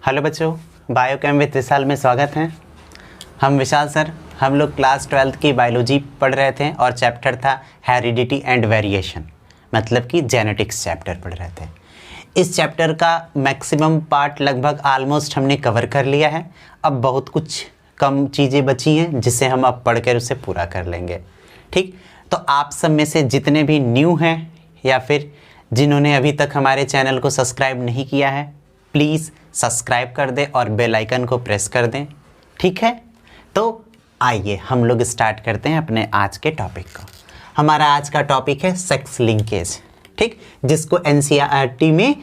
Hello बच्चों, biochem with विशाल में स्वागत है। हम विशाल सर, हम लोग क्लास 12th की बायोलॉजी पढ़ रहे थे और चैप्टर था हेरिडिटी एंड वेरिएशन, मतलब कि जेनेटिक्स चैप्टर पढ़ रहे थे। इस चैप्टर का मैक्सिमम पार्ट लगभग ऑलमोस्ट हमने कवर कर लिया है। अब बहुत कुछ कम चीज़ें बची हैं जिसे हम अब पढ़ कर उसे पूरा कर लेंगे। ठीक, तो आप सब में से जितने भी न्यू हैं या फिर जिन्होंने अभी तक हमारे चैनल को सब्सक्राइब नहीं किया है, प्लीज़ सब्सक्राइब कर दें और बेल आइकन को प्रेस कर दें। ठीक है, तो आइए हम लोग स्टार्ट करते हैं अपने आज के टॉपिक को। हमारा आज का टॉपिक है सेक्स लिंकेज, ठीक, जिसको एनसीईआरटी में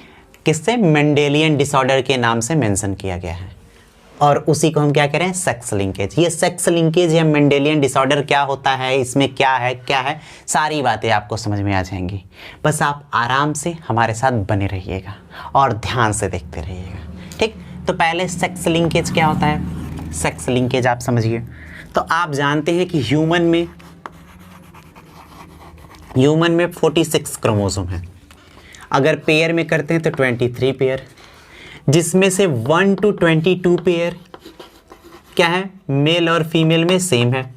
किससे मेंडेलियन डिसऑर्डर के नाम से मेंशन किया गया है और उसी को हम क्या कह रहे हैं, सेक्स लिंकेज। ये सेक्स लिंकेज या मेंडेलियन डिसऑर्डर क्या होता है, इसमें क्या है, सारी बातें आपको समझ में आ जाएंगी। बस आप आराम से हमारे साथ बने रहिएगा और ध्यान से देखते रहिएगा। ठीक, तो पहले सेक्स लिंकेज क्या होता है। सेक्स लिंकेज आप समझिए तो आप जानते हैं कि ह्यूमन में 46 क्रोमोसोम है। अगर पेयर में करते हैं तो 23 पेयर, जिसमें से 1 to 22 पेयर क्या है, मेल और फीमेल में सेम है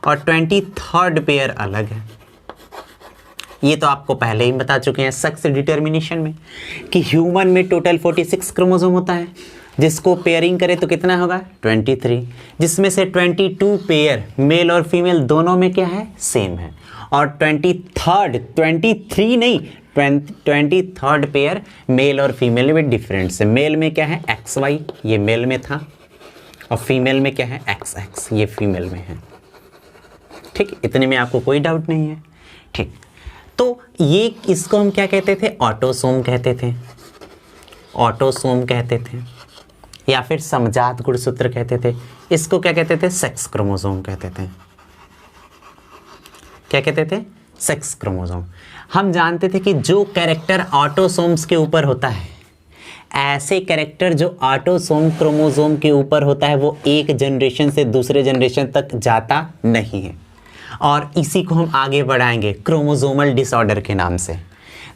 और 23rd पेयर अलग है। ये तो आपको पहले ही बता चुके हैं सेक्स डिटर्मिनेशन में कि ह्यूमन में टोटल 46 क्रोमोसोम होता है, जिसको पेयरिंग करें तो कितना होगा 23, जिसमें से 22 पेयर मेल और फीमेल दोनों में क्या है, सेम है। और 23rd पेयर मेल और फीमेल में डिफरेंट है। मेल में क्या है XY, ये मेल में था, और फीमेल में क्या है XX, ये फीमेल में है। ठीक, इतने में आपको कोई डाउट नहीं है। ठीक, तो ये इसको हम क्या कहते थे, ऑटोसोम कहते थे, ऑटोसोम कहते थे या फिर समजात गुणसूत्र कहते थे। इसको क्या कहते थे, सेक्स क्रोमोसोम कहते थे। क्या कहते थे, सेक्स क्रोमोसोम। हम जानते थे कि जो कैरेक्टर ऑटोसोम्स के ऊपर होता है, ऐसे कैरेक्टर जो ऑटोसोम क्रोमोसोम के ऊपर होता है, वो एक जनरेशन से दूसरे जनरेशन तक जाता नहीं है और इसी को हम आगे बढ़ाएंगे क्रोमोसोमल डिसऑर्डर के नाम से।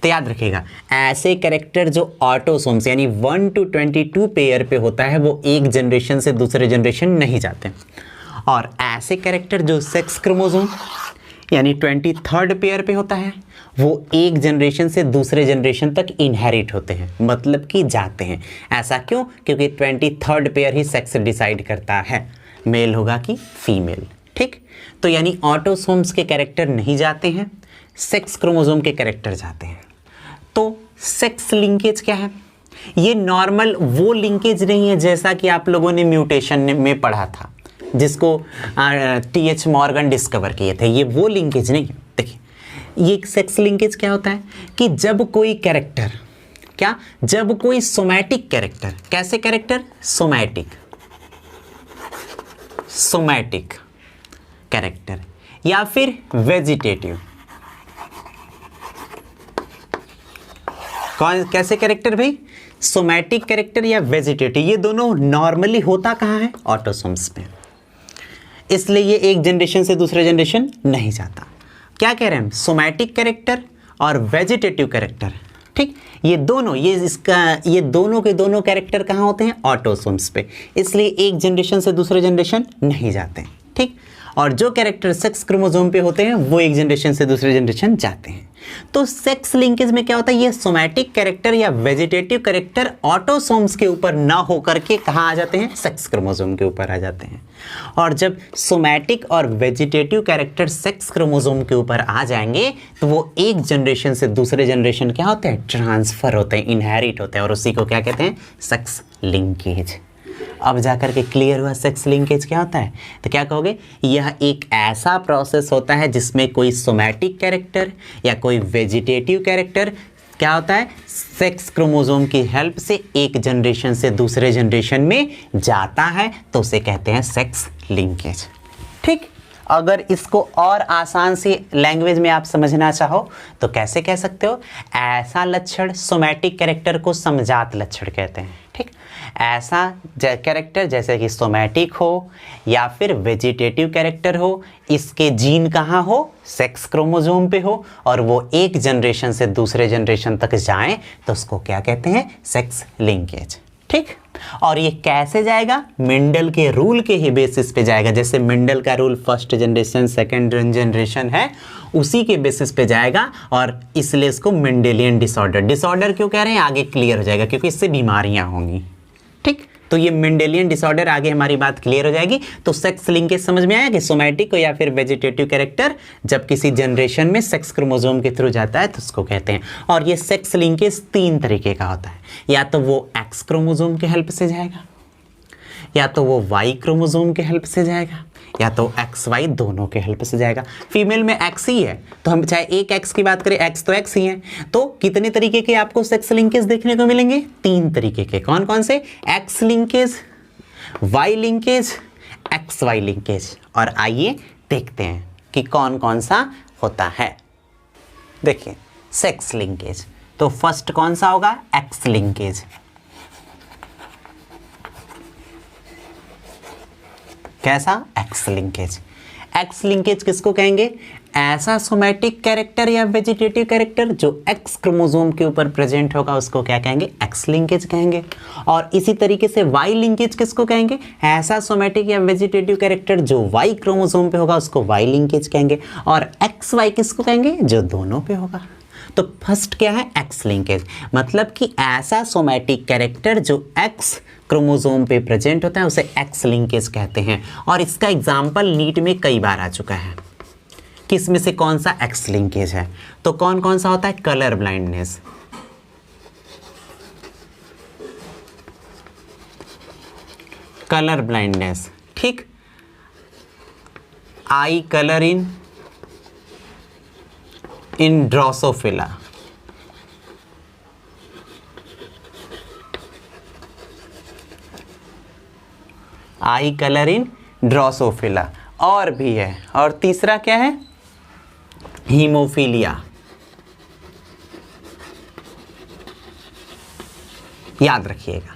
तो याद रखिएगा, ऐसे कैरेक्टर जो ऑटोसोम्स यानी 1 to 22 पेयर पे होता है, वो एक जनरेशन से दूसरे जनरेशन नहीं जाते। और ऐसे कैरेक्टर जो सेक्स क्रोमोसोम यानी 23rd पेयर पे होता है, वो एक जनरेशन से दूसरे जनरेशन तक इनहेरिट होते हैं, मतलब कि जाते हैं। ऐसा क्यों? क्योंकि 23rd पेयर ही सेक्स डिसाइड करता है, मेल होगा कि फीमेल। ठीक, तो यानी ऑटोसोम्स के कैरेक्टर नहीं जाते हैं, सेक्स क्रोमोसोम के कैरेक्टर जाते हैं। तो सेक्स लिंकेज क्या है? ये नॉर्मल वो लिंकेज नहीं है जैसा कि आप लोगों ने म्यूटेशन में पढ़ा था, जिसको TH मॉर्गन डिस्कवर किए थे। ये वो लिंकेज नहीं है। देखिए, ये सेक्स लिंकेज क्या होता है कि जब कोई कैरेक्टर जब कोई सोमैटिक कैरेक्टर, कैसे कैरेक्टर, सोमैटिक कैरेक्टर या फिर वेजिटेटिव, कैसे कैरेक्टर भाई, सोमैटिक कैरेक्टर या वेजिटेटिव, ये दोनों नॉर्मली होता कहाँ है, ऑटोसोम्स में। इसलिए ये एक जनरेशन से दूसरे जनरेशन नहीं जाता। क्या कह रहे हैं हम, सोमैटिक कैरेक्टर और वेजिटेटिव कैरेक्टर। ठीक, ये दोनों के दोनों कैरेक्टर कहाँ होते हैं, ऑटोसोम्स पे, इसलिए एक जनरेशन से दूसरे जनरेशन नहीं जाते। ठीक, और जो कैरेक्टर सेक्स क्रोमोसोम पे होते हैं वो एक जनरेशन से दूसरे जनरेशन जाते हैं। तो सेक्स लिंकेज में क्या होता है, ये सोमैटिक कैरेक्टर या वेजिटेटिव कैरेक्टर ऑटोसोम्स के ऊपर ना होकर के कहाँ आ जाते हैं, सेक्स क्रोमोसोम के ऊपर आ जाते हैं। और जब सोमैटिक और वेजिटेटिव कैरेक्टर सेक्स क्रोमोसोम के ऊपर आ जाएंगे तो वो एक जनरेशन से दूसरे जनरेशन क्या होते हैं, ट्रांसफर होते हैं, इनहेरिट होते हैं, और उसी को क्या कहते हैं, सेक्स लिंकेज। अब जाकर के क्लियर हुआ सेक्स लिंकेज क्या होता है। तो क्या कहोगे, यह एक ऐसा प्रोसेस होता है जिसमें कोई सोमैटिक कैरेक्टर या कोई वेजिटेटिव कैरेक्टर क्या होता है, सेक्स क्रोमोसोम की हेल्प से एक जनरेशन से दूसरे जनरेशन में जाता है, तो उसे कहते हैं सेक्स लिंकेज। ठीक, अगर इसको और आसान से लैंग्वेज में आप समझना चाहो तो कैसे कह सकते हो, ऐसा लक्षण सोमैटिक कैरेक्टर को समजात लक्षण कहते हैं। ठीक, ऐसा कैरेक्टर जैसे कि सोमैटिक हो या फिर वेजिटेटिव कैरेक्टर हो, इसके जीन कहाँ हो, सेक्स क्रोमोसोम पे हो, और वो एक जनरेशन से दूसरे जनरेशन तक जाएं तो उसको क्या कहते हैं, सेक्स लिंकेज। ठीक। और ये कैसे जाएगा? मेंडल के रूल के ही बेसिस पे जाएगा। जैसे मेंडल का rule first generation second generation है, उसी के बेसिस पे जाएगा। और इसलिए इसको मेंडेलियन डिसऑर्डर, डिसऑर्डर क्यों कह रहे हैं आगे क्लियर हो जाएगा, क्योंकि इससे बीमारियां होंगी। ठीक, तो ये मेंडेलियन डिसऑर्डर, आगे हमारी बात क्लियर हो जाएगी। तो सेक्स लिंकेज समझ में आया कि सोमैटिक या फिर वेजिटेटिव कैरेक्टर जब किसी जनरेशन में सेक्स क्रोमोसोम के थ्रू जाता है तो उसको कहते हैं। और ये सेक्स लिंकेज 3 तरीके का होता है, या तो वो एक्स क्रोमोसोम के हेल्प से जाएगा, या तो वो वाई क्रोमोसोम के हेल्प से जाएगा, या तो एक्स वाई दोनों के हेल्प से जाएगा। फीमेल में एक्स ही है, तो हम चाहे एक एक्स की बात करें, एक्स तो एक्स ही है। तो कितने तरीके के आपको सेक्स लिंकेज देखने को मिलेंगे? 3 तरीके के। कौन कौन से? X linkage, Y linkage, X Y linkage. और आइए देखते हैं कि कौन कौन सा होता है। देखिए सेक्स लिंकेज, तो फर्स्ट कौन सा होगा? X linkage. कैसा? X linkage. एक्स लिंकेज किसको कहेंगे? ऐसा सोमैटिक कैरेक्टर या वेजिटेटिव कैरेक्टर जो एक्स क्रोमोसोम के ऊपर प्रेजेंट होगा उसको क्या कहेंगे? एक्स लिंकेज कहेंगे। और इसी तरीके से वाई लिंकेज किसको कहेंगे? ऐसा सोमैटिक या वेजिटेटिव कैरेक्टर जो वाई क्रोमोसोम पे होगा उसको वाई लिंकेज कहेंगे। और एक्स वाई किसको कहेंगे? जो दोनों पे होगा। तो फर्स्ट क्या है? एक्स लिंकेज, मतलब कि ऐसा सोमैटिक कैरेक्टर जो एक्स क्रोमोसोम पे प्रेजेंट होता है उसे एक्स लिंकेज कहते हैं। और इसका एग्जाम्पल नीट में कई बार आ चुका है। किस में से कौन सा एक्स लिंकेज है? तो कौन कौन सा होता है? कलर ब्लाइंडनेस, कलर ब्लाइंडनेस, ठीक। आई colour in Drosophila, I colour in Drosophila. और भी है। और तीसरा क्या है? हीमोफीलिया। याद रखिएगा,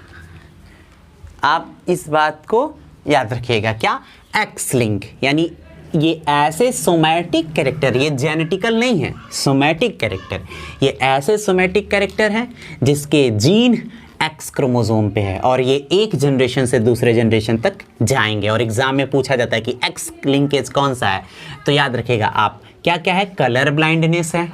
आप इस बात को याद रखिएगा। क्या? एक्स लिंक, यानी ये ऐसे सोमैटिक कैरेक्टर, ये जेनेटिकल नहीं है, सोमैटिक कैरेक्टर, ये ऐसे सोमैटिक कैरेक्टर है जिसके जीन एक्स क्रोमोसोम पे है और ये एक जनरेशन से दूसरे जनरेशन तक जाएंगे। और एग्जाम में पूछा जाता है कि एक्स लिंकेज कौन सा है, तो याद रखिएगा आप क्या क्या है? कलर ब्लाइंडनेस है,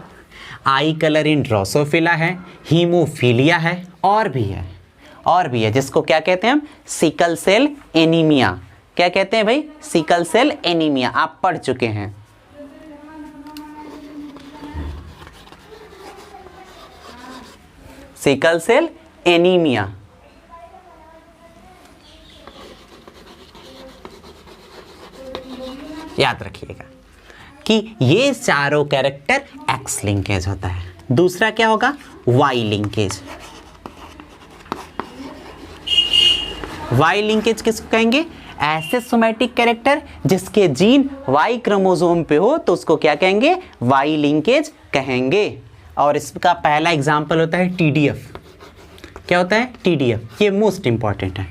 आई कलर इन ड्रोसोफिला है, हीमोफीलिया है, और भी है जिसको क्या कहते हैं हम? Sickle cell anaemia. क्या कहते हैं भाई? सिकल सेल एनीमिया, आप पढ़ चुके हैं। Sickle cell anaemia. याद रखिएगा कि ये चारों कैरेक्टर एक्स लिंकेज होता है। दूसरा क्या होगा? Y linkage. वाई लिंकेज किसको कहेंगे? ऐसे सोमैटिक कैरेक्टर जिसके जीन वाई क्रोमोसोम पे हो तो उसको क्या कहेंगे? वाई लिंकेज कहेंगे। और इसका पहला एग्जांपल होता है टीडीएफ। क्या होता है? टीडीएफ। ये मोस्ट इंपॉर्टेंट है।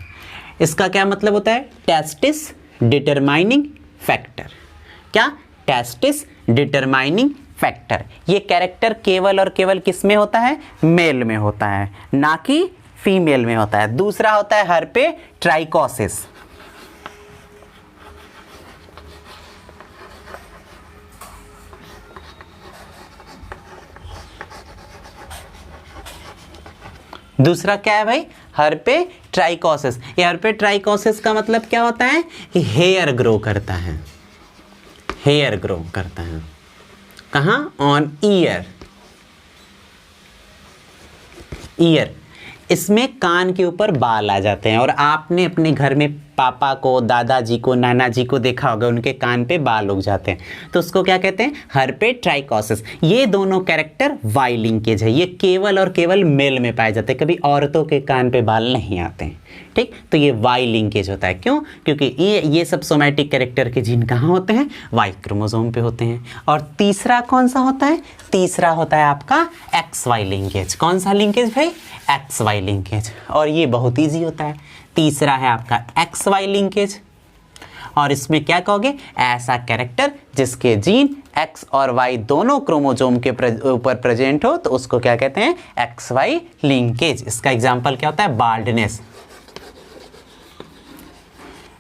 इसका क्या मतलब होता है? Testis determining factor. क्या? Testis determining factor. ये कैरेक्टर केवल और केवल किस में होता है? मेल में होता है, ना कि फीमेल में होता है। दूसरा होता है हर्पे ट्राइकोसिस। दूसरा क्या है भाई? हर्पे ट्राइकोसिस। ये हर्पे ट्राइकोसिस का मतलब क्या होता है? कि हेयर ग्रो करता है, हेयर ग्रो करता है। कहाँ? On year. ईयर, इसमें कान के ऊपर बाल आ जाते हैं। और आपने अपने घर में पापा को, दादाजी को, नाना जी को देखा होगा, उनके कान पे बाल उग जाते हैं, तो उसको क्या कहते हैं? हर्पे ट्राइकोसिस। ये दोनों कैरेक्टर वाई लिंकेज है। ये केवल और केवल मेल में पाए जाते हैं, कभी औरतों के कान पे बाल नहीं आते हैं। ठीक, तो ये वाई लिंकेज होता है। क्यों? क्योंकि ये सब सोमैटिक कैरेक्टर के जीन कहाँ होते हैं? वाई क्रोमोसोम पे होते हैं। और तीसरा कौन सा होता है? तीसरा होता है आपका एक्स वाई लिंकेज। कौन सा लिंकेज भाई? X Y linkage. और ये बहुत ईजी होता है। तीसरा है आपका एक्स वाई लिंकेज। और इसमें क्या कहोगे, ऐसा कैरेक्टर जिसके जीन एक्स और वाई दोनों क्रोमोसोम के ऊपर प्रेजेंट हो तो उसको क्या कहते हैं, एक्स वाई लिंकेज। इसका एग्जांपल क्या होता है, बाल्डनेस।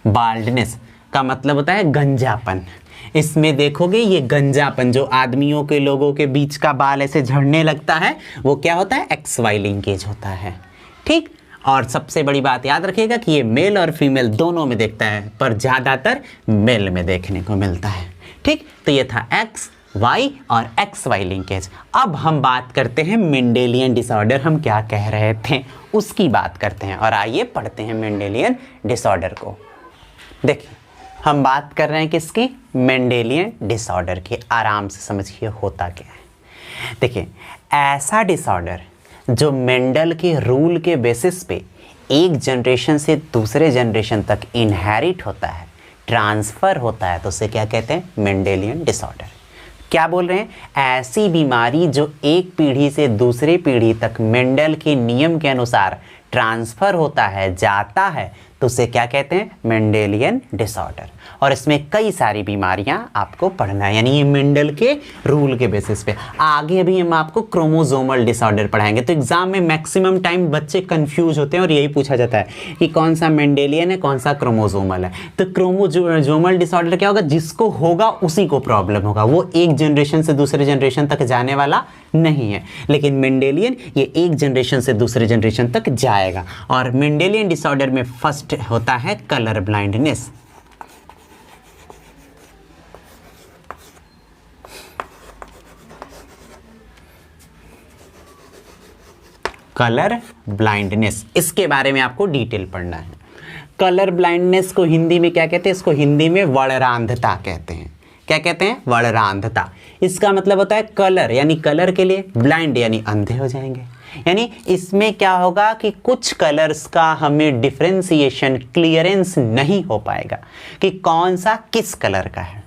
बाल्डनेस का मतलब होता है गंजापन। इसमें देखोगे ये गंजापन जो आदमियों के लोगों के बीच का बाल ऐसे झड़ने लगता है वो क्या होता है, एक्स वाई लिंकेज होता है। ठीक, और सबसे बड़ी बात याद रखिएगा कि ये मेल और फीमेल दोनों में देखता है पर ज़्यादातर मेल में देखने को मिलता है। ठीक, तो ये था एक्स वाई और एक्स वाई लिंकेज। अब हम बात करते हैं मेंडेलियन डिसऑर्डर। हम क्या कह रहे थे उसकी बात करते हैं और आइए पढ़ते हैं मेंडेलियन डिसऑर्डर को। देखिए हम बात कर रहे हैं किसकी, मेंडेलियन डिसऑर्डर की। आराम से समझिए होता क्या है। देखिए ऐसा डिसऑर्डर जो मेंडल के रूल के बेसिस पे एक जनरेशन से दूसरे जनरेशन तक इनहेरिट होता है, ट्रांसफ़र होता है, तो उसे क्या कहते हैं, मेंडेलियन डिसऑर्डर। क्या बोल रहे हैं, ऐसी बीमारी जो एक पीढ़ी से दूसरे पीढ़ी तक मेंडल के नियम के अनुसार ट्रांसफ़र होता है, जाता है, तो उसे क्या कहते हैं, मेंडेलियन डिसऑर्डर। और इसमें कई सारी बीमारियां आपको पढ़ना है, यानी ये मेंडल के रूल के बेसिस पे। आगे भी हम आपको क्रोमोसोमल डिसऑर्डर पढ़ाएंगे। तो एग्जाम में मैक्सिमम टाइम बच्चे कंफ्यूज होते हैं और यही पूछा जाता है कि कौन सा मेंडेलियन है, कौन सा क्रोमोसोमल है। तो क्रोमोसोमल डिसऑर्डर क्या होगा, जिसको होगा उसी को प्रॉब्लम होगा, वो एक जनरेशन से दूसरे जनरेशन तक जाने वाला नहीं है। लेकिन मेंडेलियन ये एक जनरेशन से दूसरे जनरेशन तक जाएगा। और मेंडेलियन डिसऑर्डर में फर्स्ट होता है कलर ब्लाइंडनेस। कलर ब्लाइंडनेस, इसके बारे में आपको डिटेल पढ़ना है। कलर ब्लाइंडनेस को हिंदी में क्या कहते हैं, इसको हिंदी में वर्णरांधता कहते हैं। क्या कहते हैं, वर्णरांधता। इसका मतलब होता है कलर यानी कलर के लिए, ब्लाइंड यानी अंधे हो जाएंगे। यानी इसमें क्या होगा कि कुछ कलर्स का हमें डिफरेंशिएशन, क्लियरेंस नहीं हो पाएगा कि कौन सा किस कलर का है।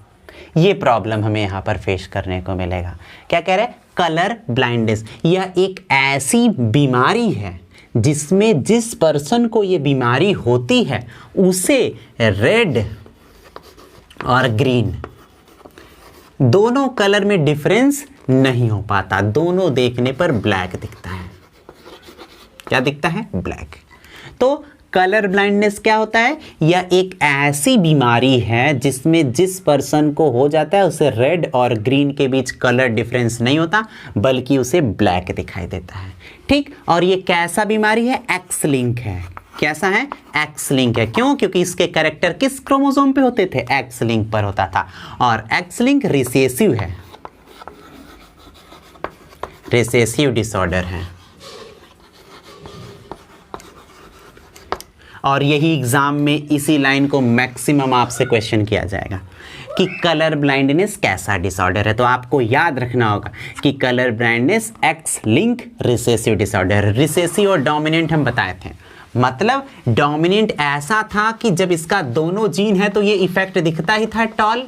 ये प्रॉब्लम हमें यहाँ पर फेस करने को मिलेगा। क्या कह रहे हैं, कलर ब्लाइंडनेस। यह एक ऐसी बीमारी है जिसमें जिस पर्सन को ये बीमारी होती है उसे रेड और ग्रीन दोनों कलर में डिफरेंस नहीं हो पाता, दोनों देखने पर ब्लैक दिखता है। क्या दिखता है, ब्लैक। तो कलर ब्लाइंडनेस क्या होता है, यह एक ऐसी बीमारी है जिसमें जिस पर्सन को हो जाता है उसे रेड और ग्रीन के बीच कलर डिफरेंस नहीं होता बल्कि उसे ब्लैक दिखाई देता है। ठीक, और ये कैसा बीमारी है, एक्स लिंक है। कैसा है, एक्स लिंक है। क्यों, क्योंकि इसके कैरेक्टर किस क्रोमोसोम पे होते थे, एक्स लिंक पर होता था। और एक्स लिंक रिसेसिव है, रिसेसिव डिसऑर्डर है। और यही एग्जाम में इसी लाइन को मैक्सिमम आपसे क्वेश्चन किया जाएगा कि कलर ब्लाइंडनेस कैसा डिसऑर्डर है। तो आपको याद रखना होगा कि colour blindness x link recessive disorder. Recessive और डोमिनेंट हम बताए थे, मतलब डोमिनेंट ऐसा था कि जब इसका दोनों जीन है तो ये इफेक्ट दिखता ही था टॉल,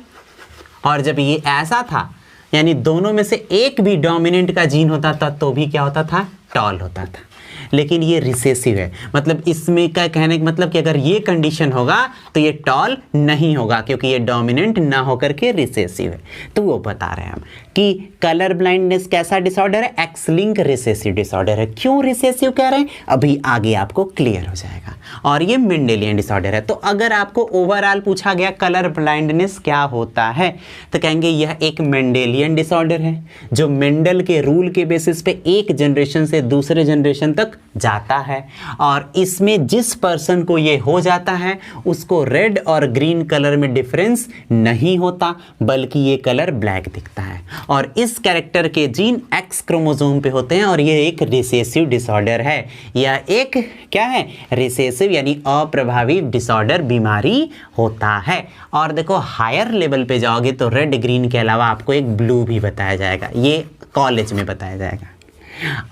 और जब ये ऐसा था यानी दोनों में से एक भी डोमिनेंट का जीन होता था तो भी क्या होता था, टॉल होता था। लेकिन ये रिसेसिव है, मतलब इसमें क्या कहने का मतलब कि अगर ये कंडीशन होगा तो ये टॉल नहीं होगा क्योंकि ये डोमिनेंट ना होकर के रिसेसिव है। तो वो बता रहे हैं हम कि कलर ब्लाइंडनेस कैसा डिसऑर्डर है, एक्स लिंक रिसेसिव डिसऑर्डर है। क्यों रिसेसिव कह रहे हैं, अभी आगे आपको क्लियर हो जाएगा। और ये मेंडेलियन डिसऑर्डर है। तो अगर आपको ओवरऑल पूछा गया कलर ब्लाइंडनेस क्या होता है तो कहेंगे यह एक मेंडेलियन डिसऑर्डर है जो मेंडल के रूल के बेसिस पे एक जनरेशन से दूसरे जनरेशन तक जाता है। और इसमें जिस पर्सन को ये हो जाता है उसको रेड और ग्रीन कलर में डिफरेंस नहीं होता बल्कि ये कलर ब्लैक दिखता है। और इस कैरेक्टर के जीन एक्स क्रोमोसोम पे होते हैं और ये एक रिसेसिव डिसऑर्डर है। यह एक क्या है, रिसेसिव यानी अप्रभावी डिसऑर्डर बीमारी होता है। और देखो हायर लेवल पे जाओगे तो रेड ग्रीन के अलावा आपको एक ब्लू भी बताया जाएगा, ये कॉलेज में बताया जाएगा।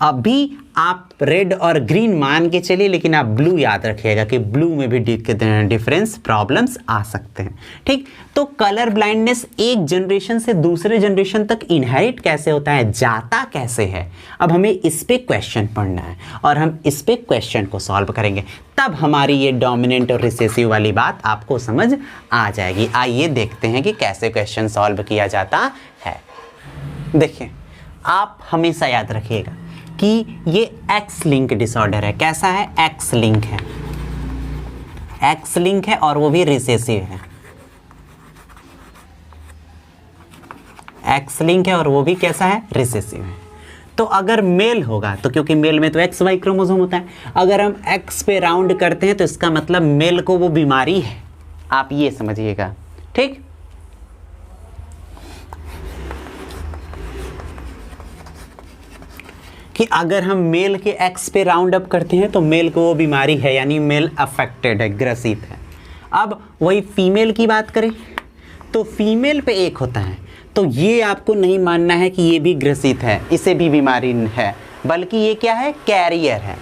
अभी आप रेड और ग्रीन मान के चलिए, लेकिन आप ब्लू याद रखिएगा कि ब्लू में भी डिफरेंस प्रॉब्लम्स आ सकते हैं। ठीक, तो कलर ब्लाइंडनेस एक जनरेशन से दूसरे जनरेशन तक इनहेरिट कैसे होता है, जाता कैसे है, अब हमें इस पे क्वेश्चन पढ़ना है और हम इस पे क्वेश्चन को सॉल्व करेंगे, तब हमारी ये डोमिनेंट और रिसेसिव वाली बात आपको समझ आ जाएगी। आइए देखते हैं कि कैसे क्वेश्चन सॉल्व किया जाता है। देखिए, आप हमेशा याद रखिएगा कि ये एक्स लिंक डिसऑर्डर है। कैसा है, एक्स लिंक है, एक्स लिंक है और वो भी रिसेसिव है। एक्स लिंक है और वो भी कैसा है, रिसेसिव है। तो अगर मेल होगा तो, क्योंकि मेल में तो एक्स वाई क्रोमोसोम होता है, अगर हम एक्स पे राउंड करते हैं तो इसका मतलब मेल को वो बीमारी है, आप ये समझिएगा। ठीक, कि अगर हम मेल के एक्स पे राउंड अप करते हैं तो मेल को वो बीमारी है, यानी मेल अफेक्टेड है, ग्रसित है। अब वही फीमेल की बात करें तो फीमेल पे एक होता है, तो ये आपको नहीं मानना है कि ये भी ग्रसित है, इसे भी बीमारी है, बल्कि ये क्या है, कैरियर है।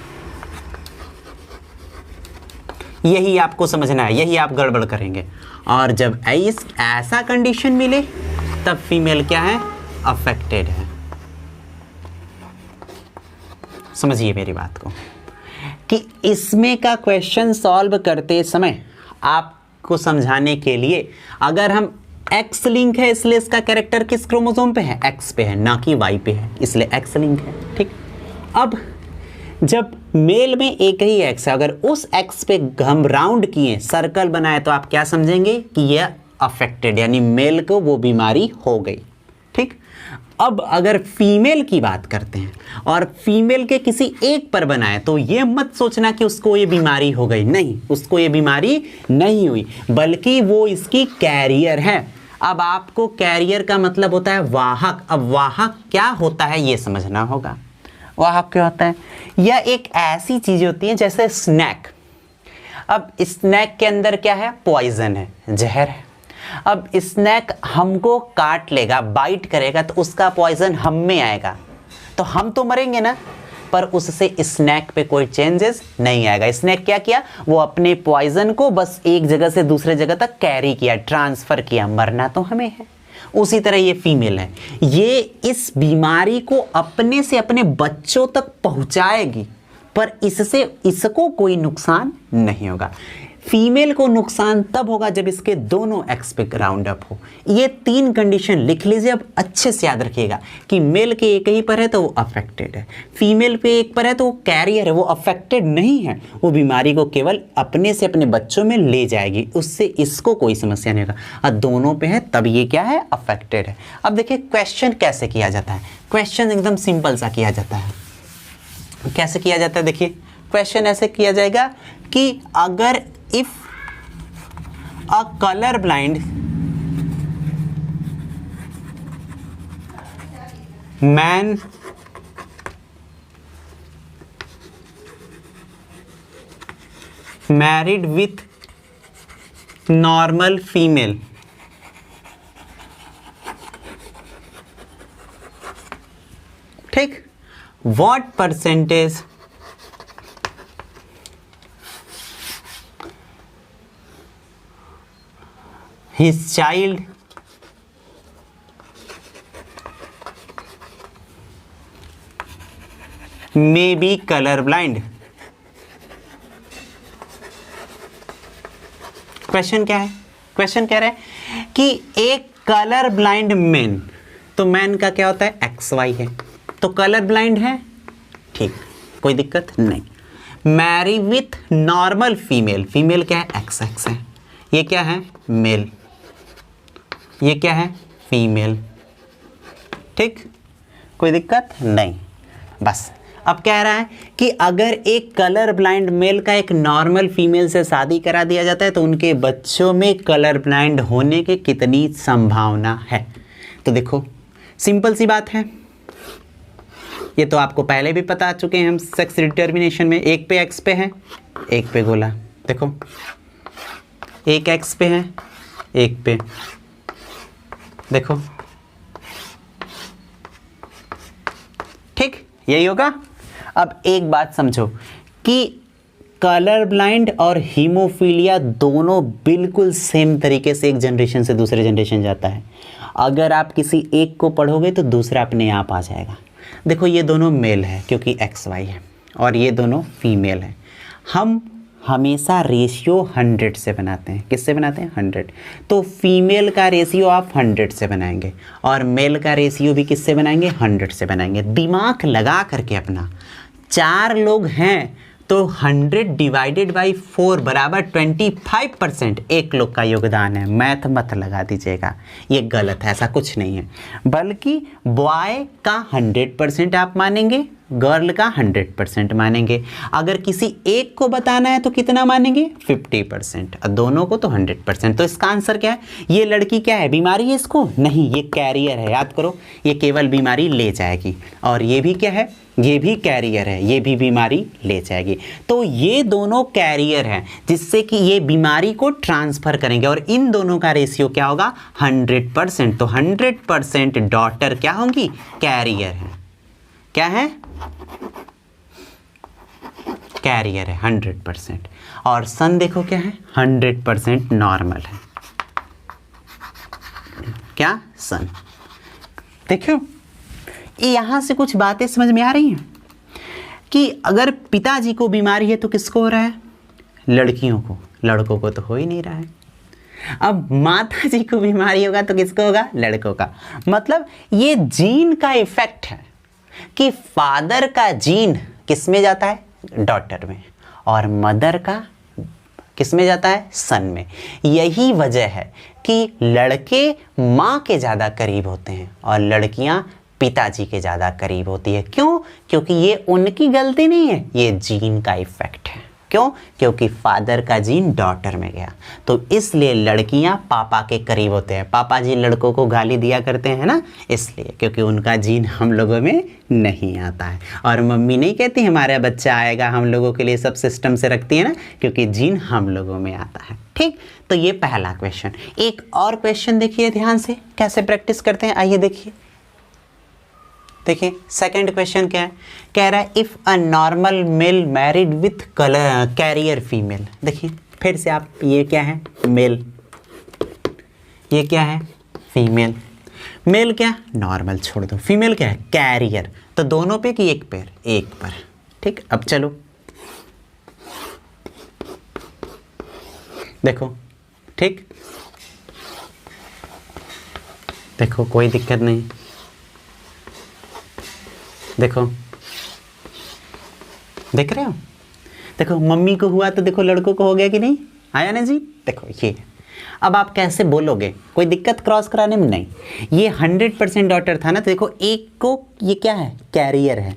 यही आपको समझना है, यही आप गड़बड़ करेंगे। और जब ऐसा कंडीशन मिले तब फीमेल क्या है, अफेक्टेड है। समझिए मेरी बात को कि इसमें का क्वेश्चन सॉल्व करते समय आपको समझाने के लिए, अगर हम एक्स लिंक है इसलिए इसका कैरेक्टर किस क्रोमोसोम पे है, एक्स पे है, ना कि वाई पे है, इसलिए एक्स लिंक है। ठीक, अब जब मेल में एक ही एक्स है, अगर उस एक्स पे हम राउंड किए, सर्कल बनाए, तो आप क्या समझेंगे कि यह अफेक्टेड, यानी मेल को वो बीमारी हो गई। ठीक, अब अगर फीमेल की बात करते हैं और फीमेल के किसी एक पर बनाए, तो ये मत सोचना कि उसको ये बीमारी हो गई, नहीं, उसको ये बीमारी नहीं हुई, बल्कि वो इसकी कैरियर है। अब आपको कैरियर का मतलब होता है वाहक। अब वाहक क्या होता है ये समझना होगा। वाहक क्या होता है, यह एक ऐसी चीज होती है जैसे स्नैक। अब स्नैक के अंदर क्या है, पॉइजन है, जहर है। अब स्नैक हमको काट लेगा, बाइट करेगा, तो उसका पॉइजन हम में आएगा, तो हम तो मरेंगे ना, पर उससे स्नैक पे कोई चेंजेस नहीं आएगा। स्नैक क्या किया, वो अपने पॉइजन को बस एक जगह से दूसरे जगह तक कैरी किया, ट्रांसफर किया, मरना तो हमें है। उसी तरह ये फीमेल है, ये इस बीमारी को अपने से अपने बच्चों तक पहुंचाएगी, पर इससे इसको कोई नुकसान नहीं होगा। फीमेल को नुकसान तब होगा जब इसके दोनों एक्स पे राउंड अप हो। ये तीन कंडीशन लिख लीजिए, अब अच्छे से याद रखिएगा कि मेल के एक ही पर है तो वो अफेक्टेड है, फीमेल पे एक पर है तो वो कैरियर है, वो अफेक्टेड नहीं है, वो बीमारी को केवल अपने से अपने बच्चों में ले जाएगी, उससे इसको कोई समस्या नहीं होगा। और दोनों पे है तब ये क्या है, अफेक्टेड है। अब देखिए क्वेश्चन कैसे किया जाता है। क्वेश्चन एकदम सिंपल सा किया जाता है। कैसे किया जाता है, देखिए क्वेश्चन ऐसे किया जाएगा कि अगर if a color blind man married with normal female, ठीक, what percentage his child may be color blind। Question क्या है, क्वेश्चन कह रहा है कि एक कलर ब्लाइंड मैन, तो मैन का क्या होता है, एक्स वाई है, तो कलर ब्लाइंड है, ठीक, कोई दिक्कत नहीं। Marry with normal female, female क्या है, एक्स एक्स है, ये क्या है, मेल, ये क्या है, फीमेल, ठीक, कोई दिक्कत नहीं। बस अब कह रहा है कि अगर एक कलर ब्लाइंड मेल का एक नॉर्मल फीमेल से शादी करा दिया जाता है तो उनके बच्चों में कलर ब्लाइंड होने की कितनी संभावना है। तो देखो सिंपल सी बात है, ये तो आपको पहले भी पता आ चुके हैं हम सेक्स डिटर्मिनेशन में। एक पे एक्स पे है, एक पे गोला, देखो एक एक्स पे है, एक पे, देखो ठीक, यही होगा। अब एक बात समझो कि कलर ब्लाइंड और हीमोफीलिया दोनों बिल्कुल सेम तरीके से एक जनरेशन से दूसरे जनरेशन जाता है। अगर आप किसी एक को पढ़ोगे तो दूसरा अपने आप आ जाएगा। देखो ये दोनों मेल है क्योंकि XY है, और ये दोनों फीमेल है। हम हमेशा रेशियो 100 से बनाते हैं। किससे बनाते हैं? 100। तो फीमेल का रेशियो आप 100 से बनाएंगे और मेल का रेशियो भी किससे बनाएंगे? 100 से बनाएंगे। दिमाग लगा करके अपना, 4 लोग हैं तो 100 डिवाइडेड बाई 4 बराबर 25% एक लोग का योगदान है। मैथ मत लगा दीजिएगा, ये गलत है, ऐसा कुछ नहीं है। बल्कि बॉय का 100% आप मानेंगे, गर्ल का 100% मानेंगे। अगर किसी एक को बताना है तो कितना मानेंगे? 50%, और दोनों को तो 100%। तो इसका आंसर क्या है? ये लड़की क्या है? बीमारी है इसको? नहीं, ये कैरियर है। याद करो, ये केवल बीमारी ले जाएगी। और ये भी क्या है? ये भी कैरियर है, ये भी बीमारी ले जाएगी। तो ये दोनों कैरियर हैं जिससे कि ये बीमारी को ट्रांसफर करेंगे, और इन दोनों का रेशियो क्या होगा? 100%। तो 100% डॉटर क्या होंगी? कैरियर है। क्या है? कैरियर है 100%। और सन देखो क्या है? 100% नॉर्मल है। क्या? सन। देखो यहां से कुछ बातें समझ में आ रही हैं कि अगर पिताजी को बीमारी है तो किसको हो रहा है? लड़कियों को। लड़कों को तो हो ही नहीं रहा है। अब माता जी को बीमारी होगा तो किसको होगा? लड़कों का। मतलब ये जीन का इफेक्ट है कि फादर का जीन किस में जाता है? डॉटर में, और मदर का किस में जाता है? सन में। यही वजह है कि लड़के माँ के ज़्यादा करीब होते हैं और लड़कियाँ पिताजी के ज़्यादा करीब होती है। क्यों? क्योंकि ये उनकी गलती नहीं है, ये जीन का इफेक्ट है। क्यों? क्योंकि फादर का जीन डॉटर में गया, तो इसलिए लड़कियां पापा के करीब होते हैं। पापा जी लड़कों को गाली दिया करते हैं ना, इसलिए, क्योंकि उनका जीन हम लोगों में नहीं आता है। और मम्मी नहीं कहती हमारा बच्चा आएगा, हम लोगों के लिए सब सिस्टम से रखती है ना, क्योंकि जीन हम लोगों में आता है। ठीक, तो ये पहला क्वेश्चन। एक और क्वेश्चन देखिए ध्यान से, कैसे प्रैक्टिस करते हैं, आइए देखिए। देखिए सेकंड क्वेश्चन क्या है? कह रहा है if a normal male married with carrier female. देखिए फिर से आप, ये क्या है? मेल, ये क्या है? फीमेल। मेल क्या? नॉर्मल छोड़ दो। फीमेल क्या है? कैरियर। तो दोनों पे कि एक पैर? एक पर। ठीक, अब चलो देखो। ठीक, देखो कोई दिक्कत नहीं। देखो, देख रहे हो? देखो मम्मी को हुआ तो देखो लड़कों को हो गया कि नहीं? आया ना जी? देखो ये। अब आप कैसे बोलोगे? कोई दिक्कत क्रॉस कराने में नहीं। ये 100% डॉटर था ना, तो देखो एक को ये क्या है? कैरियर है,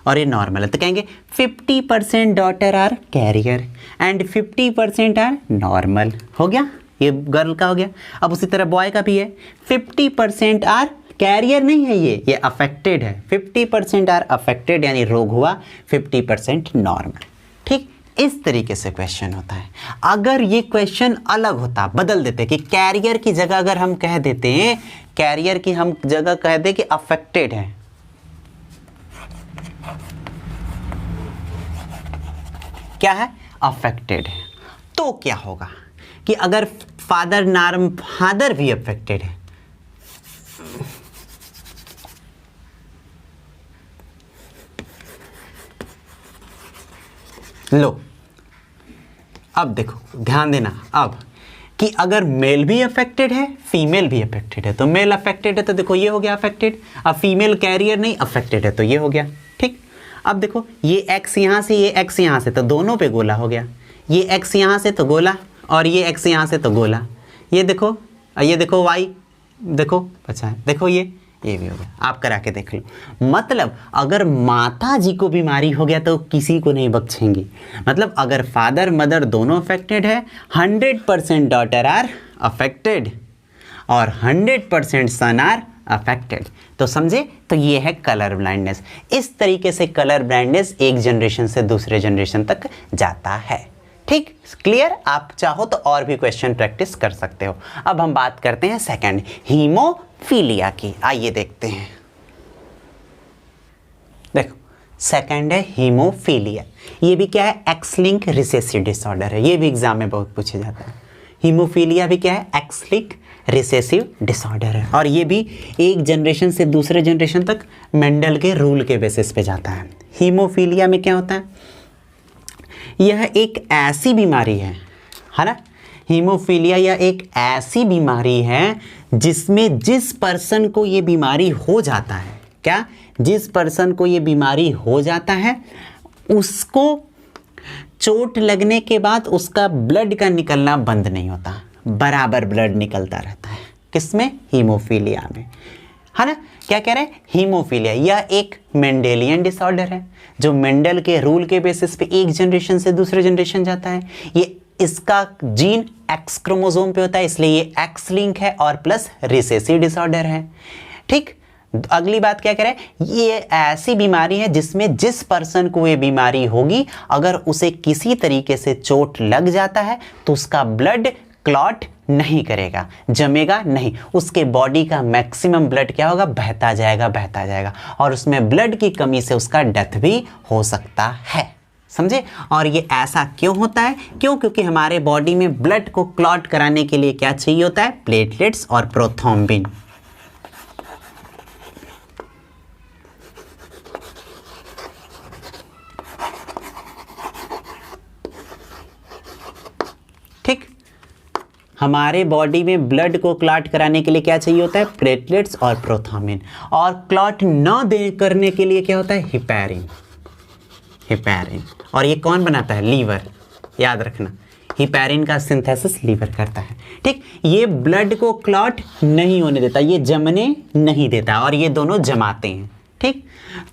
और ये नॉर्मल है। तो कहेंगे 50% daughter are carrier and 50% are normal. हो गया, ये गर्ल का हो गया। अब उसी तरह बॉय का भी है, 50% आर कैरियर नहीं है, ये अफेक्टेड है। 50% आर अफेक्टेड यानी रोग हुआ, 50% नॉर्मल। ठीक, इस तरीके से क्वेश्चन होता है। अगर ये क्वेश्चन अलग होता, बदल देते कि कैरियर की जगह अगर हम कह देते हैं, कैरियर की हम जगह कह दे कि अफेक्टेड है, क्या है? अफेक्टेड है, तो क्या होगा कि अगर फादर भी अफेक्टेड है, लो अब देखो ध्यान देना, अब कि अगर मेल भी अफेक्टेड है, फीमेल भी अफेक्टेड है, तो मेल अफेक्टेड है तो देखो ये हो गया अफेक्टेड। अब फीमेल कैरियर नहीं अफेक्टेड है तो ये हो गया। ठीक, अब देखो ये एक्स यहाँ से, ये एक्स यहाँ से, तो दोनों पे गोला हो गया। ये एक्स यहाँ से तो गोला, और ये एक्स यहाँ से तो गोला। ये देखो, ये देखो वाई, देखो अच्छा है, देखो ये भी हो गया। आप करा के देख लो। मतलब अगर माता जी को बीमारी हो गया तो किसी को नहीं बख्शेंगी। मतलब अगर फादर मदर दोनों अफेक्टेड है, 100% डॉटर आर अफेक्टेड और 100% सन आर अफेक्टेड। तो समझे? तो ये है कलर ब्लाइंडनेस। इस तरीके से कलर ब्लाइंडनेस एक जनरेशन से दूसरे जनरेशन तक जाता है। ठीक, क्लियर? आप चाहो तो और भी क्वेश्चन प्रैक्टिस कर सकते हो। अब हम बात करते हैं सेकंड, हीमोफीलिया की। आइए देखते हैं। देखो सेकंड है हीमोफीलिया, ये भी क्या है, एक्स लिंक रिसेसिव डिसऑर्डर है, ये भी एग्जाम में बहुत पूछे जाता है। हीमोफीलिया भी क्या है, एक्स लिंक रिसेसिव डिसऑर्डर है, और ये भी एक जनरेशन से दूसरे जनरेशन तक मेंडल के रूल के बेसिस पे जाता है। हीमोफीलिया में क्या होता है, यह एक ऐसी बीमारी है ना, हीमोफीलिया यह एक ऐसी बीमारी है जिसमें जिस पर्सन को ये बीमारी हो जाता है, क्या, जिस पर्सन को ये बीमारी हो जाता है उसको चोट लगने के बाद उसका ब्लड का निकलना बंद नहीं होता, बराबर ब्लड निकलता रहता है। किसमें, हीमोफीलिया में, है ना। क्या कह रहे हैं, हीमोफीलिया यह एक मेंडेलियन डिसऑर्डर है जो मेंडल के रूल के बेसिस पे एक जनरेशन से दूसरे जनरेशन जाता है। ये इसका जीन एक्स क्रोमोसोम पे होता है, इसलिए ये एक्स लिंक है और प्लस रिसेसिव डिसऑर्डर है। ठीक, अगली बात क्या कह रहे हैं, ये ऐसी बीमारी है जिसमें जिस पर्सन को ये बीमारी होगी अगर उसे किसी तरीके से चोट लग जाता है तो उसका ब्लड क्लॉट नहीं करेगा, जमेगा नहीं, उसके बॉडी का मैक्सिमम ब्लड क्या होगा, बहता जाएगा और उसमें ब्लड की कमी से उसका डेथ भी हो सकता है। समझे। और ये ऐसा क्यों होता है, क्योंकि हमारे बॉडी में ब्लड को क्लॉट कराने के लिए क्या चाहिए होता है, प्लेटलेट्स और प्रोथ्रोम्बिन। ठीक, हमारे बॉडी में ब्लड को क्लॉट कराने के लिए क्या चाहिए होता है, प्लेटलेट्स और प्रोथ्रोम्बिन, और क्लॉट न दे करने के लिए क्या होता है, हिपैरिन। और ये कौन बनाता है, लीवर, याद रखना, हिपैरिन का सिंथेसिस लीवर करता है। ठीक, ये ब्लड को क्लॉट नहीं होने देता, ये जमने नहीं देता, और ये दोनों जमाते हैं। ठीक,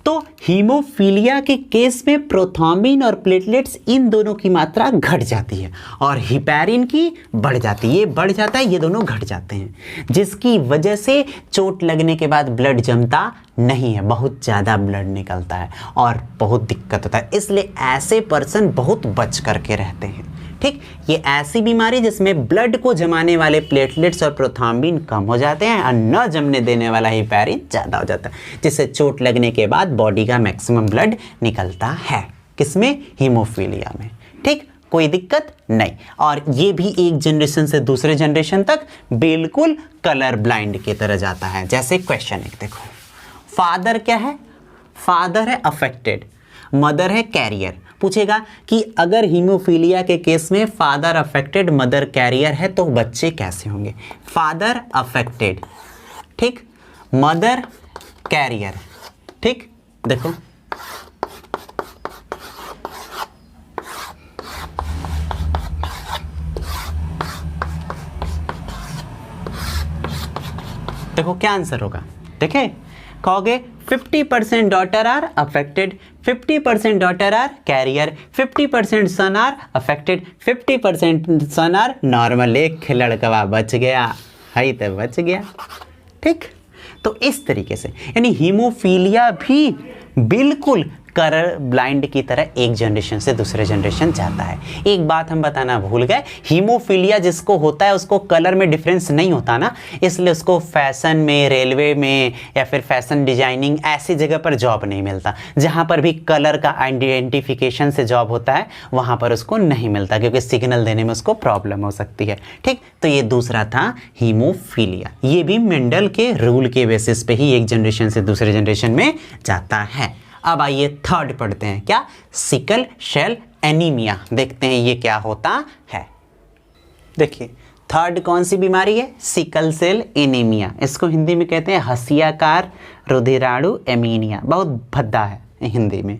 तो हीमोफीलिया के केस में प्रोथ्रोम्बिन और प्लेटलेट्स इन दोनों की मात्रा घट जाती है और हिपैरिन की बढ़ जाती है, ये बढ़ जाता है, ये दोनों घट जाते हैं, जिसकी वजह से चोट लगने के बाद ब्लड जमता नहीं है, बहुत ज़्यादा ब्लड निकलता है और बहुत दिक्कत होता है। इसलिए ऐसे पर्सन बहुत बच करके रहते हैं। ठीक, ये ऐसी बीमारी जिसमें ब्लड को जमाने वाले प्लेटलेट्स और प्रोथ्रोम्बिन कम हो जाते हैं और न जमने देने वाला हिपैरिन ज़्यादा हो जाता है, जिससे चोट लगने के बाद बॉडी का मैक्सिमम ब्लड निकलता है। किसमें, हीमोफीलिया में। ठीक, कोई दिक्कत नहीं। और ये भी एक जनरेशन से दूसरे जनरेशन तक बिल्कुल कलर ब्लाइंड की तरह जाता है। जैसे क्वेश्चन एक देखो, फादर क्या है, फादर है अफेक्टेड, मदर है कैरियर। पूछेगा कि अगर हीमोफीलिया के केस में फादर अफेक्टेड मदर कैरियर है तो बच्चे कैसे होंगे। फादर अफेक्टेड, ठीक, मदर कैरियर। ठीक, देखो देखो क्या आंसर होगा, देखे, कहोगे 50% daughter are affected, 50% daughter are carrier, 50% son are affected, 50% son are normal. एक लड़का बच गया, है तो बच गया। ठीक, तो इस तरीके से यानी हीमोफीलिया भी बिल्कुल कलर ब्लाइंड की तरह एक जनरेशन से दूसरे जनरेशन जाता है। एक बात हम बताना भूल गए, हीमोफीलिया जिसको होता है उसको कलर में डिफरेंस नहीं होता ना, इसलिए उसको फैशन में, रेलवे में या फिर फैशन डिजाइनिंग ऐसी जगह पर जॉब नहीं मिलता। जहाँ पर भी कलर का आइडेंटिफिकेशन से जॉब होता है वहाँ पर उसको नहीं मिलता, क्योंकि सिग्नल देने में उसको प्रॉब्लम हो सकती है। ठीक, तो ये दूसरा था हीमोफीलिया, ये भी मेंडल के रूल के बेसिस पे ही एक जनरेशन से दूसरे जनरेशन में जाता है। अब आइए थर्ड पढ़ते हैं, क्या, सिकल सेल एनीमिया। देखते हैं ये क्या होता है। देखिए थर्ड कौन सी बीमारी है, सिकल सेल एनीमिया। इसको हिंदी में कहते हैं हसियाकार रुधिराणु एमीनिया, बहुत भद्दा है हिंदी में,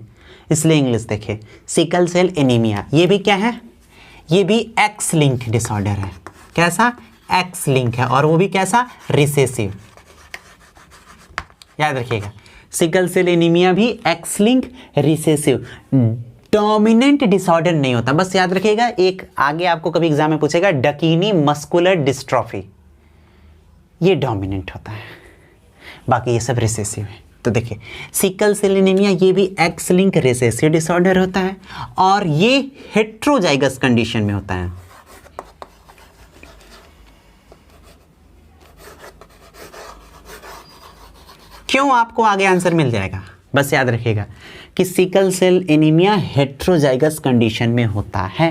इसलिए इंग्लिश देखिए, सिकल सेल एनीमिया। ये भी क्या है, ये भी एक्स लिंक डिसऑर्डर है। कैसा, एक्स लिंक है, और वो भी कैसा, रिसेसिव। याद रखिएगा, सिकल सेल एनीमिया भी x link recessive, dominant disorder नहीं होता। बस याद रखिएगा, एक आगे आपको कभी एग्जाम में पूछेगा, डकीनी मस्कुलर डिस्ट्रॉफी, ये डोमिनेंट होता है, बाकी ये सब रिसेसिव है। तो देखिए सिकल सेल एनीमिया ये भी एक्स लिंक रिसेसिव डिसऑर्डर होता है और ये हेट्रोजाइगस कंडीशन में होता है। क्यों, आपको आगे आंसर मिल जाएगा। बस याद रखिएगा कि sickle cell anaemia heterozygous condition में होता है,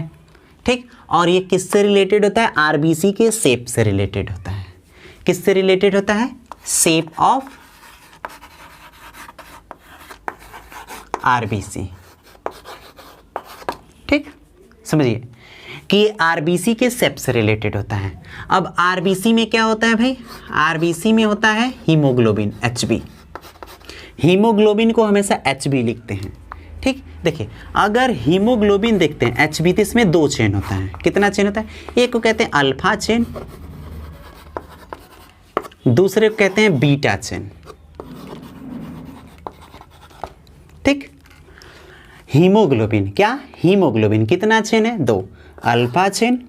ठीक। और ये किससे रिलेटेड होता है? आरबीसी के शेप से रिलेटेड होता है। किससे रिलेटेड होता है? शेप ऑफ आरबीसी, ठीक। समझिए कि आरबीसी के शेप से रिलेटेड होता है। अब आरबीसी में क्या होता है भाई? आरबीसी में होता है हीमोग्लोबिन, एचबी। हीमोग्लोबिन को हमेशा एचबी लिखते हैं, ठीक। देखिए अगर हीमोग्लोबिन देखते हैं एचबी, तो इसमें 2 चेन होता है। कितना चेन होता है? एक को कहते हैं अल्फा चेन, दूसरे को कहते हैं बीटा चेन, ठीक। हीमोग्लोबिन, क्या हीमोग्लोबिन कितना चेन है? 2, alpha chain,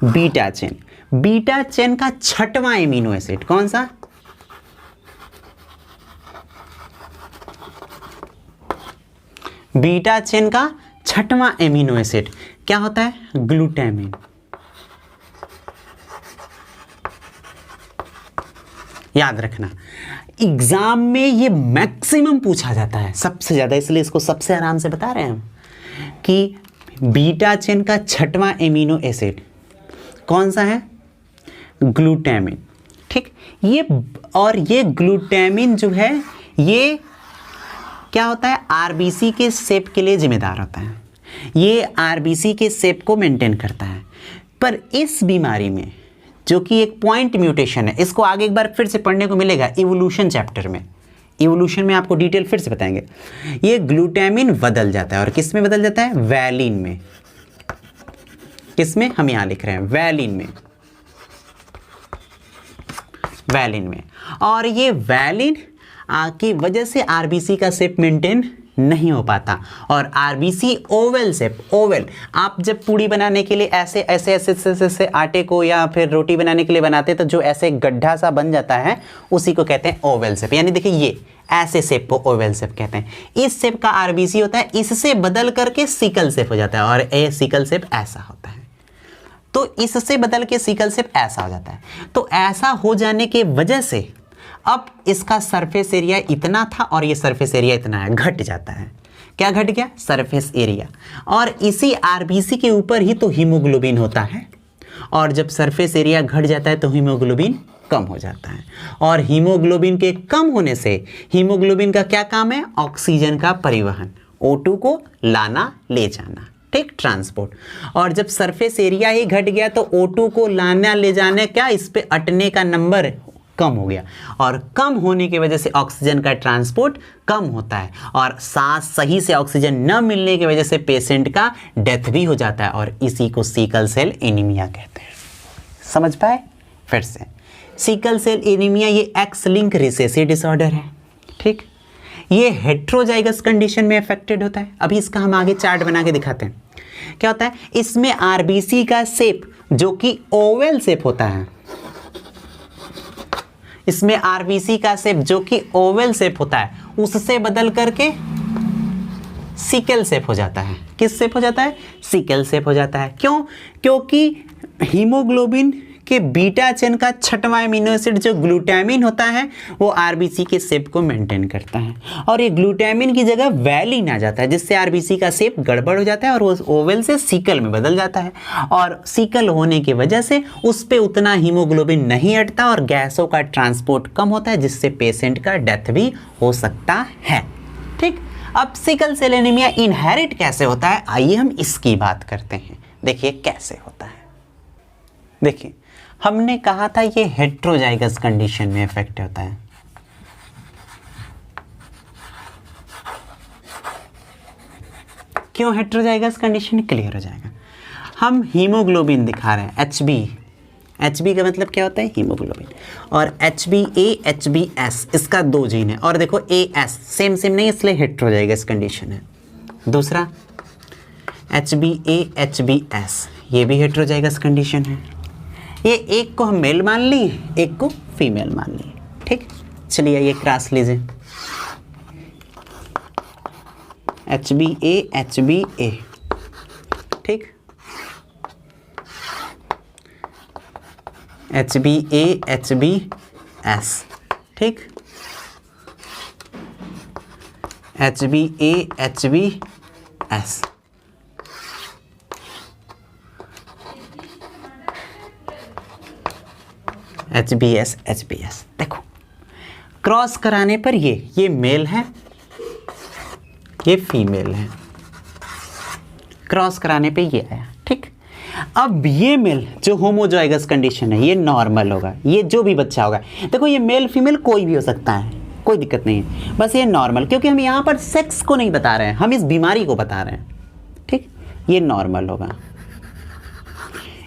beta chain. Beta chain का 6वां एमिनो एसिड कौन सा? बीटा चेन का 6वां एमिनो एसिड क्या होता है? ग्लूटामिन। याद रखना एग्जाम में ये मैक्सिमम पूछा जाता है, सबसे ज्यादा, इसलिए इसको सबसे आराम से बता रहे हैं हम कि बीटा चेन का 6वां एमिनो एसिड कौन सा है? ग्लूटामिन, ठीक। ये ग्लूटामिन जो है ये क्या होता है? आरबीसी के शेप के लिए जिम्मेदार होता है। ये आरबीसी के शेप को मेंटेन करता है। पर इस बीमारी में जो कि एक पॉइंट म्यूटेशन है, इसको आगे एक बार फिर से पढ़ने को मिलेगा इवोल्यूशन चैप्टर में। इवोल्यूशन में आपको डिटेल फिर से बताएंगे। ये ग्लूटामिन बदल जाता है, और किस में बदल जाता है? वैलिन में। किस में? हम यहां लिख रहे हैं वैलिन में, वैलिन में। और ये वैलिन की वजह से आरबीसी का शेप मेंटेन नहीं हो पाता, और आरबीसी ओवल शेप, ओवल आप जब पूड़ी बनाने के लिए ऐसे ऐसे ऐसे ऐसे ऐसे आटे को या फिर रोटी बनाने के लिए बनाते तो जो ऐसे गड्ढा सा बन जाता है उसी को कहते हैं ओवल शेप। यानी देखिए ये ऐसे शेप को ओवल शेप कहते हैं। इस शेप का आरबीसी होता है, इससे बदल करके सिकल शेप हो जाता है, और ये सिकल शेप ऐसा होता है। तो इससे बदल के सिकल शेप ऐसा हो जाता है। तो ऐसा हो जाने के वजह से अब इसका सरफेस एरिया इतना था और ये सरफेस एरिया इतना है, घट जाता है। क्या घट गया? Surface area. और इसी आरबीसी के ऊपर ही तो हीमोग्लोबिन होता है, और जब सरफेस एरिया घट जाता है तो हीमोग्लोबिन कम हो जाता है। और हीमोग्लोबिन के कम होने से हीमोग्लोबिन का क्या काम है? ऑक्सीजन का परिवहन, O2 को लाना ले जाना, ठीक, ट्रांसपोर्ट। और जब सरफेस एरिया ही घट गया तो O2 को लाना ले जाने क्या, इस पे अटने का नंबर कम हो गया, और कम होने की वजह से ऑक्सीजन का ट्रांसपोर्ट कम होता है, और सांस सही से ऑक्सीजन न मिलने की वजह से पेशेंट का डेथ भी हो जाता है, और इसी को सिकल सेल एनीमिया कहते हैं। समझ पाए? फिर से सिकल सेल एनीमिया ये एक्स लिंक रिसेसिव डिसऑर्डर है, ठीक। ये हेट्रोजाइगस कंडीशन में अफेक्टेड होता है। अभी इसका हम आगे चार्ट बना के दिखाते हैं। क्या होता है इसमें? आरबीसी का शेप जो कि ओवल शेप होता है, इसमें आरबीसी का शेप जो कि ओवल शेप होता है उससे बदल करके सिकल शेप हो जाता है। किस शेप हो जाता है? सिकल शेप हो जाता है। क्यों? क्योंकि हीमोग्लोबिन के बीटा चेन का 6वां एमिनो एसिड जो ग्लूटामिन होता है वो आरबीसी के शेप को मेंटेन करता है, और ये ग्लूटामिन की जगह वैलिन आ जाता है, जिससे आरबीसी का शेप गड़बड़ हो जाता है और वो ओवल से सिकल में बदल जाता है। और सिकल होने की वजह से उस पे उतना हीमोग्लोबिन नहीं अटता और गैसों का ट्रांसपोर्ट कम होता है, जिससे पेशेंट का डेथ भी हो सकता है, ठीक। अब सिकल सेल एनीमिया इनहेरिट कैसे होता है, आइए हम इसकी बात करते हैं। देखिए कैसे होता है। देखिए हमने कहा था ये हेट्रोजाइगस कंडीशन में इफेक्ट होता है। क्यों हेट्रोजाइगस कंडीशन? क्लियर हो जाएगा। हम हीमोग्लोबिन दिखा रहे हैं, एचबी। एचबी का मतलब क्या होता है? हीमोग्लोबिन। और HbA HbS इसका 2 जीन है, और देखो AS सेम सेम नहीं, इसलिए हेट्रोजाइगस कंडीशन है। दूसरा HbA HbS ये भी हेट्रोजाइगस कंडीशन है। ये एक को हम मेल मान ली, एक को फीमेल मान ली, ठीक। चलिए ये क्रॉस लीजिए, HbA HbA, ठीक, HbA HbS, ठीक। HbA HbS, HbS। देखो क्रॉस कराने पर ये मेल है, ये फीमेल है, क्रॉस कराने पे ये आया, ठीक। अब ये मेल जो होमोजाइगस कंडीशन है ये नॉर्मल होगा, ये जो भी बच्चा होगा, देखो ये मेल फीमेल कोई भी हो सकता है, कोई दिक्कत नहीं है, बस ये नॉर्मल, क्योंकि हम यहाँ पर सेक्स को नहीं बता रहे हैं, हम इस बीमारी को बता रहे हैं, ठीक। ये नॉर्मल होगा,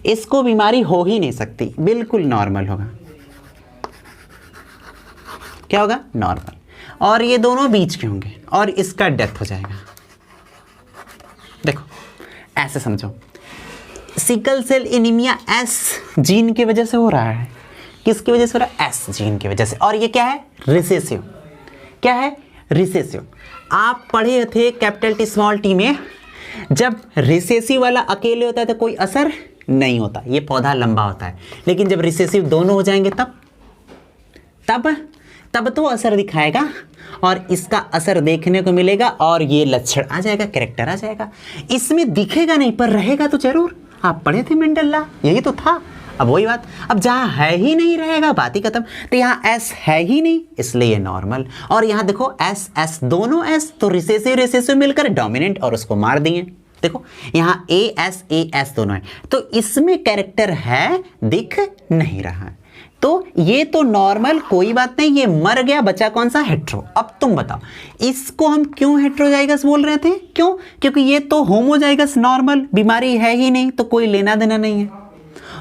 इसको बीमारी हो ही नहीं सकती, बिल्कुल नॉर्मल होगा। क्या होगा? नॉर्मल। और ये दोनों बीच के होंगे और इसका डेथ हो जाएगा। देखो ऐसे समझो, sickle cell anaemia S gene की वजह से हो रहा है। किसकी वजह से हो रहा है? एस जीन की वजह से। और ये क्या है? रिसेसिव। क्या है? रिसेसिव। आप पढ़े थे कैपिटल टी स्मॉल टी में, जब रिसेसिव वाला अकेले होता है तो कोई असर नहीं होता, ये पौधा लंबा होता है। लेकिन जब रिसेसिव दोनों हो जाएंगे तब तो असर दिखाएगा और इसका असर देखने को मिलेगा और ये लक्षण आ जाएगा, कैरेक्टर आ जाएगा। इसमें दिखेगा नहीं पर रहेगा तो जरूर। आप पढ़े थे मेंडेला, यही तो था। अब वही बात, अब जहाँ है ही नहीं रहेगा, बात ही खत्म। तो यहाँ एस है ही नहीं, इसलिए ये नॉर्मल। और यहाँ देखो एस एस दोनों एस, तो रिसेसिव मिलकर डोमिनेंट और उसको मार दिए। देखो यहाँ ए एस दोनों है, तो इसमें कैरेक्टर है, दिख नहीं रहा है। तो ये तो नॉर्मल, कोई बात नहीं, ये मर गया, बचा कौन सा? हेट्रो। अब तुम बताओ इसको हम क्यों हेट्रोजाइगस बोल रहे थे? क्यों? क्योंकि ये तो होमोजाइगस नॉर्मल, बीमारी है ही नहीं, तो कोई लेना देना नहीं है।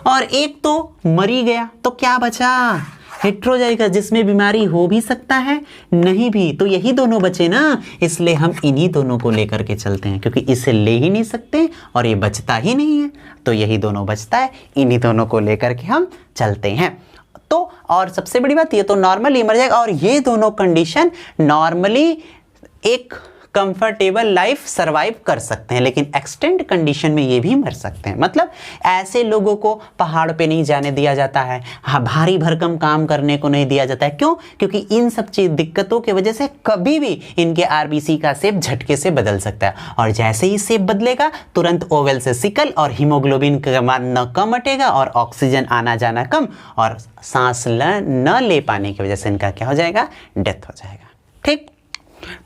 और एक तो मरी गया, तो क्या बचा? हेट्रोजाइगस, जिसमें बीमारी हो भी सकता है, नहीं भी। तो यही दोनों बचे ना, इसलिए हम इन्हीं दोनों को लेकर के चलते हैं, क्योंकि इसे ले ही नहीं सकते और ये बचता ही नहीं है, तो यही दोनों बचता है, इन्हीं दोनों को लेकर के हम चलते हैं। तो और सबसे बड़ी बात, ये तो नॉर्मली मर जाएगा और ये दोनों कंडीशन नॉर्मली एक कंफर्टेबल लाइफ सरवाइव कर सकते हैं, लेकिन एक्सटेंड कंडीशन में ये भी मर सकते हैं। मतलब ऐसे लोगों को पहाड़ पे नहीं जाने दिया जाता है, हाँ, भारी भरकम काम करने को नहीं दिया जाता है। क्यों? क्योंकि इन सब चीज दिक्कतों की वजह से कभी भी इनके आरबीसी का शेप झटके से बदल सकता है, और जैसे ही शेप बदलेगा तुरंत ओवल से सिकल और हीमोग्लोबिन का मान न कम हटेगा और ऑक्सीजन आना जाना कम, और सांस न ले पाने की वजह से इनका क्या हो जाएगा? डेथ हो जाएगा। ठीक,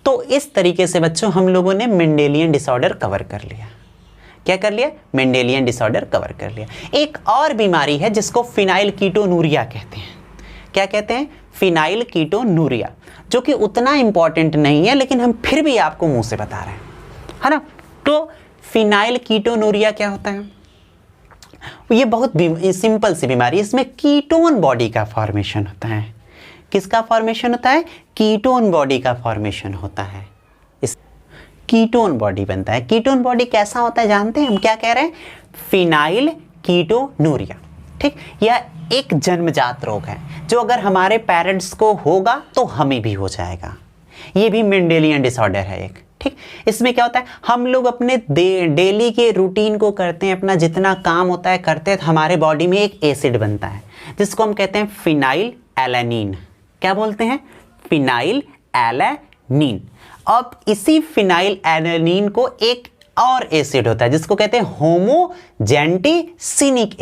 तो इस तरीके से बच्चों हम लोगों ने मेंडेलियन डिसऑर्डर कवर कर लिया। क्या कर लिया? मेंडेलियन डिसऑर्डर कवर कर लिया। एक और बीमारी है जिसको फिनाइल कीटोनूरिया कहते हैं। क्या कहते हैं? फिनाइल कीटोनूरिया, जो कि उतना इंपॉर्टेंट नहीं है, लेकिन हम फिर भी आपको मुंह से बता रहे हैं, है ना। तो फिनाइल कीटोनूरिया क्या होता है? ये बहुत सिंपल सी बीमारी है। इसमें कीटोन बॉडी का फॉर्मेशन होता है। किसका फॉर्मेशन होता है? कीटोन बॉडी का फॉर्मेशन होता है। इस कीटोन बॉडी बनता है। कीटोन बॉडी कैसा होता है जानते हैं हम? क्या कह रहे हैं? Phenyl ketonuria. ठीक, यह एक जन्मजात रोग है जो अगर हमारे पेरेंट्स को होगा तो हमें भी हो जाएगा। ये भी मेंडेलियन डिसऑर्डर है एक। ठीक, इसमें क्या होता है? हम लोग अपने डेली के रूटीन को करते हैं, अपना जितना काम होता है करते हैं, तो हमारे बॉडी में एक एसिड बनता है जिसको हम कहते हैं फिनाइल एलानिन। क्या बोलते हैं? Phenyl alanine. अब इसी फिनाइल एलानिन को एक और एसिड होता है जिसको कहते हैं होमोजेंटिसिनिक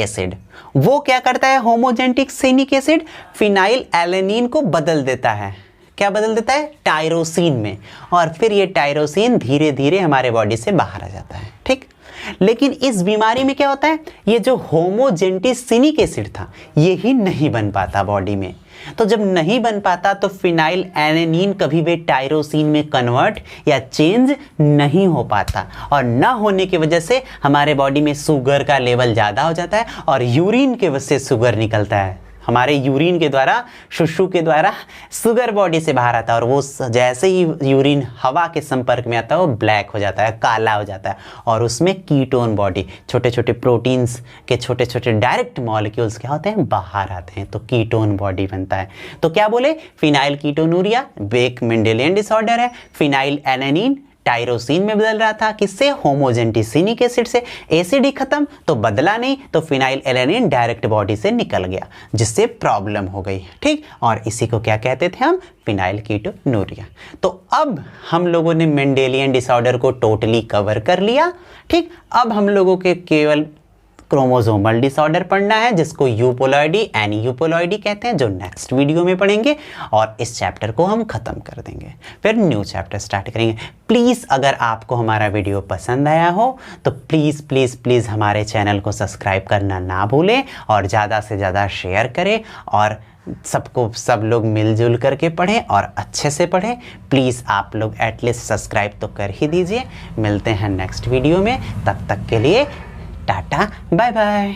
एसिड। वो क्या करता है? होमोजेंटिसिनिक एसिड फिनाइल एलानिन को बदल देता है। क्या बदल देता है? टायरोसिन में। और फिर ये टायरोसिन धीरे धीरे हमारे बॉडी से बाहर आ जाता है। ठीक, लेकिन इस बीमारी में क्या होता है? ये जो होमोजेंटिसिनिक एसिड था ये ही नहीं बन पाता बॉडी में। तो जब नहीं बन पाता तो फिनाइल एलानिन कभी भी टायरोसिन में कन्वर्ट या चेंज नहीं हो पाता, और ना होने की वजह से हमारे बॉडी में शुगर का लेवल ज़्यादा हो जाता है और यूरिन के वजह से शुगर निकलता है। हमारे यूरिन के द्वारा, शुशु के द्वारा शुगर बॉडी से बाहर आता है, और वो जैसे ही यूरिन हवा के संपर्क में आता है वो ब्लैक हो जाता है, काला हो जाता है, और उसमें कीटोन बॉडी, छोटे छोटे प्रोटीन्स के छोटे छोटे डायरेक्ट मॉलिक्यूल्स क्या होते हैं? बाहर आते हैं, तो कीटोन बॉडी बनता है। तो क्या बोले? फिनाइल कीटोनूरिया एक मेंडेलियन डिसऑर्डर है। फिनाइल एलानिन टायरोसिन में बदल रहा था, किससे, होमोजेंटिसिनिक एसिड से। एसिड ही खत्म तो बदला नहीं, तो फिनाइल एलेनिन डायरेक्ट बॉडी से निकल गया, जिससे प्रॉब्लम हो गई। ठीक, और इसी को क्या कहते थे हम, फिनाइल कीटोनूरिया। तो अब हम लोगों ने मेंडेलियन डिसऑर्डर को टोटली कवर कर लिया। ठीक, अब हम लोगों के केवल क्रोमोसोमल डिसऑर्डर पढ़ना है, जिसको यूपोलॉइडी, एनीयूपोलॉइडी कहते हैं, जो नेक्स्ट वीडियो में पढ़ेंगे, और इस चैप्टर को हम खत्म कर देंगे, फिर न्यू चैप्टर स्टार्ट करेंगे। प्लीज़ अगर आपको हमारा वीडियो पसंद आया हो तो प्लीज़ प्लीज़ प्लीज़ हमारे चैनल को सब्सक्राइब करना ना भूलें, और ज़्यादा से ज़्यादा शेयर करें, और सब लोग मिलजुल करके पढ़ें और अच्छे से पढ़ें। प्लीज़ आप लोग एटलीस्ट सब्सक्राइब तो कर ही दीजिए। मिलते हैं नेक्स्ट वीडियो में, तब तक के लिए टाटा बाय बाय।